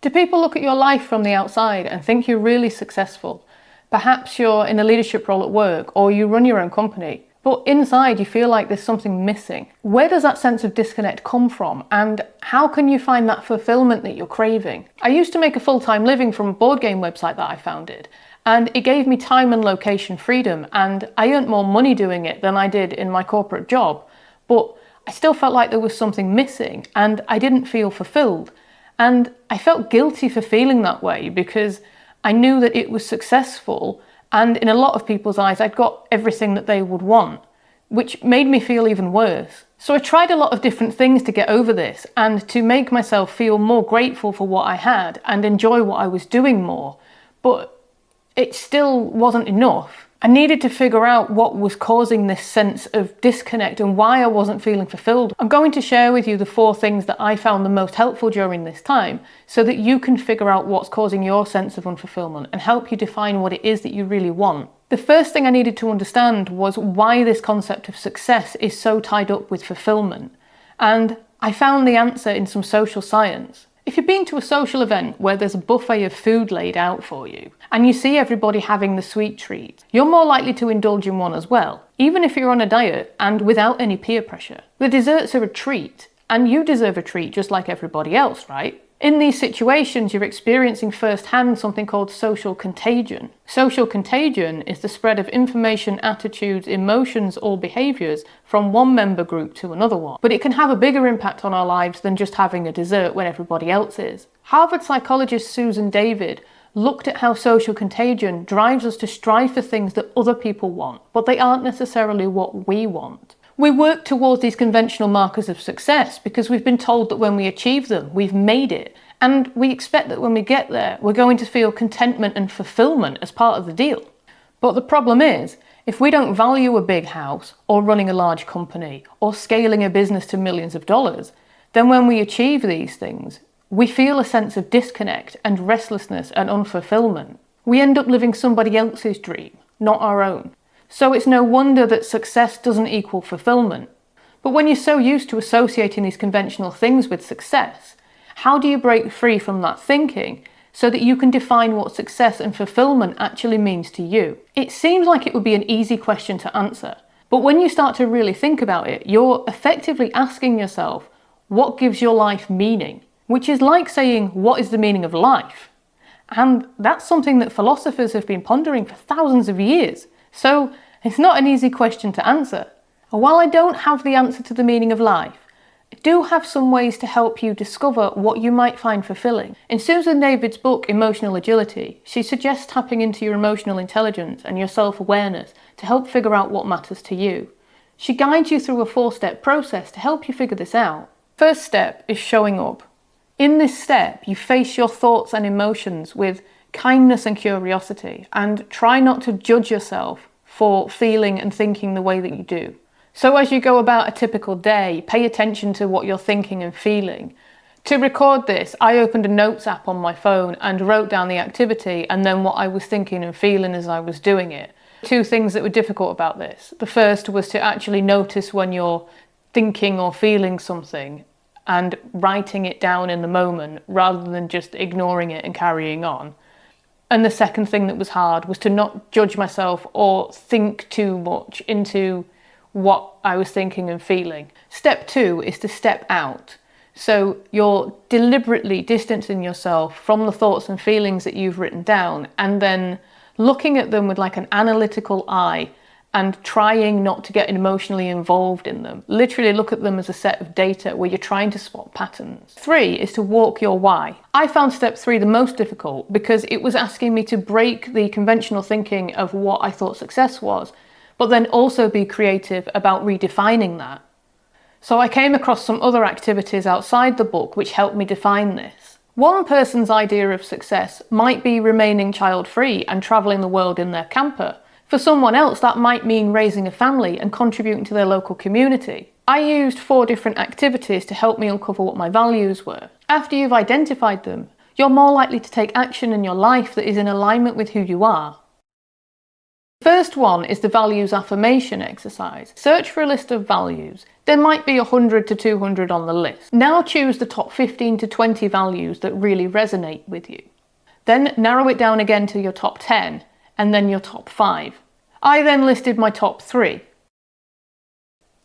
Do people look at your life from the outside and think you're really successful? Perhaps you're in a leadership role at work or you run your own company, but inside you feel like there's something missing. Where does that sense of disconnect come from, and how can you find that fulfillment that you're craving? I used to make a full-time living from a board game website that I founded, and it gave me time and location freedom, and I earned more money doing it than I did in my corporate job, but I still felt like there was something missing and I didn't feel fulfilled. And I felt guilty for feeling that way because I knew that it was successful, and in a lot of people's eyes I'd got everything that they would want, which made me feel even worse. So I tried a lot of different things to get over this and to make myself feel more grateful for what I had and enjoy what I was doing more, but it still wasn't enough. I needed to figure out what was causing this sense of disconnect and why I wasn't feeling fulfilled. I'm going to share with you the 4 things that I found the most helpful during this time so that you can figure out what's causing your sense of unfulfillment and help you define what it is that you really want. The first thing I needed to understand was why this concept of success is so tied up with fulfillment. And I found the answer in some social science. If you've been to a social event where there's a buffet of food laid out for you, and you see everybody having the sweet treat, you're more likely to indulge in one as well, even if you're on a diet and without any peer pressure. The desserts are a treat, and you deserve a treat just like everybody else, right? In these situations, you're experiencing firsthand something called social contagion. Social contagion is the spread of information, attitudes, emotions, or behaviours from one member group to another one. But it can have a bigger impact on our lives than just having a dessert when everybody else is. Harvard psychologist Susan David looked at how social contagion drives us to strive for things that other people want, but they aren't necessarily what we want. We work towards these conventional markers of success because we've been told that when we achieve them, we've made it. And we expect that when we get there, we're going to feel contentment and fulfillment as part of the deal. But the problem is, if we don't value a big house, or running a large company, or scaling a business to millions of dollars, then when we achieve these things, we feel a sense of disconnect and restlessness and unfulfillment. We end up living somebody else's dream, not our own. So it's no wonder that success doesn't equal fulfillment. But when you're so used to associating these conventional things with success, how do you break free from that thinking so that you can define what success and fulfillment actually means to you? It seems like it would be an easy question to answer, but when you start to really think about it, you're effectively asking yourself, what gives your life meaning? Which is like saying, what is the meaning of life? And that's something that philosophers have been pondering for thousands of years. So it's not an easy question to answer. And while I don't have the answer to the meaning of life, I do have some ways to help you discover what you might find fulfilling. In Susan David's book, Emotional Agility, she suggests tapping into your emotional intelligence and your self-awareness to help figure out what matters to you. She guides you through a 4-step process to help you figure this out. First step is showing up. In this step, you face your thoughts and emotions with kindness and curiosity, and try not to judge yourself for feeling and thinking the way that you do. So as you go about a typical day, pay attention to what you're thinking and feeling. To record this, I opened a notes app on my phone and wrote down the activity and then what I was thinking and feeling as I was doing it. 2 things that were difficult about this. The first was to actually notice when you're thinking or feeling something and writing it down in the moment rather than just ignoring it and carrying on. And the second thing that was hard was to not judge myself or think too much into what I was thinking and feeling. Step 2 is to step out. So you're deliberately distancing yourself from the thoughts and feelings that you've written down and then looking at them with like an analytical eye and trying not to get emotionally involved in them. Literally look at them as a set of data where you're trying to spot patterns. 3 is to walk your why. I found step 3 the most difficult because it was asking me to break the conventional thinking of what I thought success was, but then also be creative about redefining that. So I came across some other activities outside the book which helped me define this. One person's idea of success might be remaining child-free and travelling the world in their camper. For someone else, that might mean raising a family and contributing to their local community. I used 4 different activities to help me uncover what my values were. After you've identified them, you're more likely to take action in your life that is in alignment with who you are. The first one is the values affirmation exercise. Search for a list of values, There might be 100 to 200 on the list. Now choose the top 15 to 20 values that really resonate with you. Then narrow it down again to your top 10 and then your top 5. I then listed my top 3.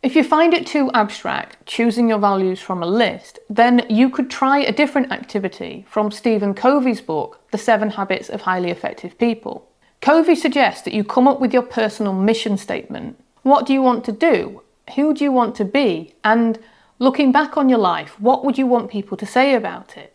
If you find it too abstract, choosing your values from a list, then you could try a different activity from Stephen Covey's book, The 7 Habits of Highly Effective People. Covey suggests that you come up with your personal mission statement. What do you want to do? Who do you want to be? And looking back on your life, what would you want people to say about it?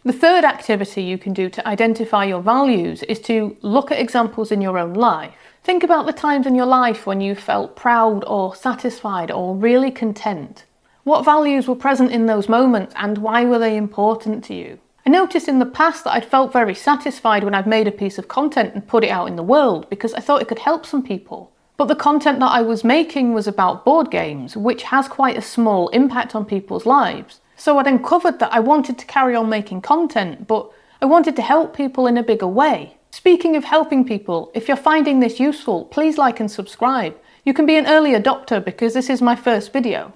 The third activity you can do to identify your values is to look at examples in your own life. Think about the times in your life when you felt proud or satisfied or really content. What values were present in those moments and why were they important to you? I noticed in the past that I'd felt very satisfied when I'd made a piece of content and put it out in the world because I thought it could help some people. But the content that I was making was about board games, which has quite a small impact on people's lives. So I'd uncovered that I wanted to carry on making content, but I wanted to help people in a bigger way. Speaking of helping people, if you're finding this useful, please like and subscribe. You can be an early adopter because this is my first video.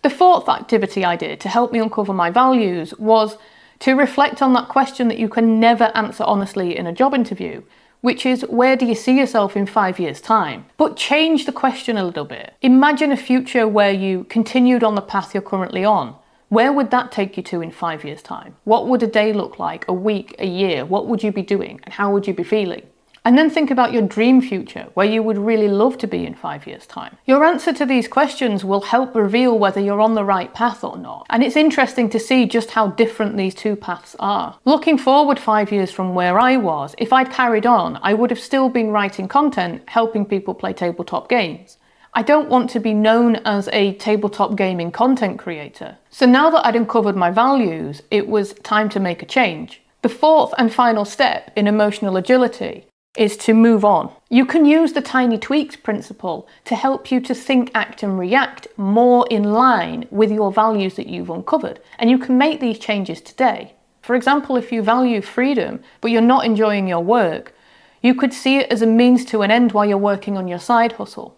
The fourth activity I did to help me uncover my values was to reflect on that question that you can never answer honestly in a job interview, which is, where do you see yourself in 5 years' time? But change the question a little bit. Imagine a future where you continued on the path you're currently on. Where would that take you to in 5 years' time? What would a day look like, a week, a year? What would you be doing and how would you be feeling? And then think about your dream future, where you would really love to be in 5 years' time. Your answer to these questions will help reveal whether you're on the right path or not. And it's interesting to see just how different these two paths are. Looking forward 5 years from where I was, if I'd carried on, I would have still been writing content, helping people play tabletop games. I don't want to be known as a tabletop gaming content creator. So now that I'd uncovered my values, it was time to make a change. The fourth and final step in emotional agility is to move on. You can use the tiny tweaks principle to help you to think, act and react more in line with your values that you've uncovered. And you can make these changes today. For example, if you value freedom, but you're not enjoying your work, you could see it as a means to an end while you're working on your side hustle.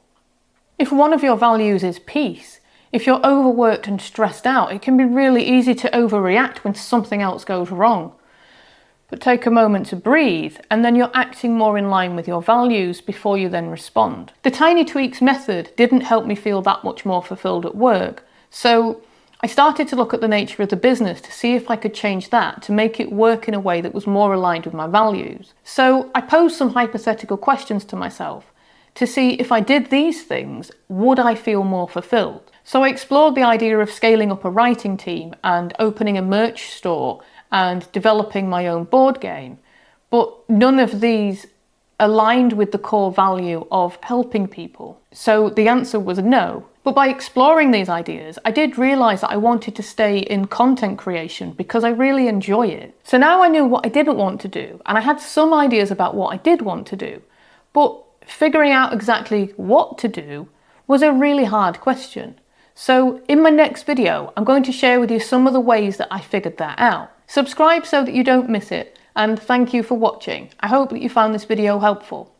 If one of your values is peace, if you're overworked and stressed out, it can be really easy to overreact when something else goes wrong. But take a moment to breathe, and then you're acting more in line with your values before you then respond. The tiny tweaks method didn't help me feel that much more fulfilled at work, so I started to look at the nature of the business to see if I could change that to make it work in a way that was more aligned with my values. So I posed some hypothetical questions to myself to see if I did these things, would I feel more fulfilled? So I explored the idea of scaling up a writing team and opening a merch store and developing my own board game, but none of these aligned with the core value of helping people. So the answer was no. But by exploring these ideas, I did realise that I wanted to stay in content creation because I really enjoy it. So now I knew what I didn't want to do, and I had some ideas about what I did want to do, but figuring out exactly what to do was a really hard question. So in my next video, I'm going to share with you some of the ways that I figured that out. Subscribe so that you don't miss it, and thank you for watching. I hope that you found this video helpful.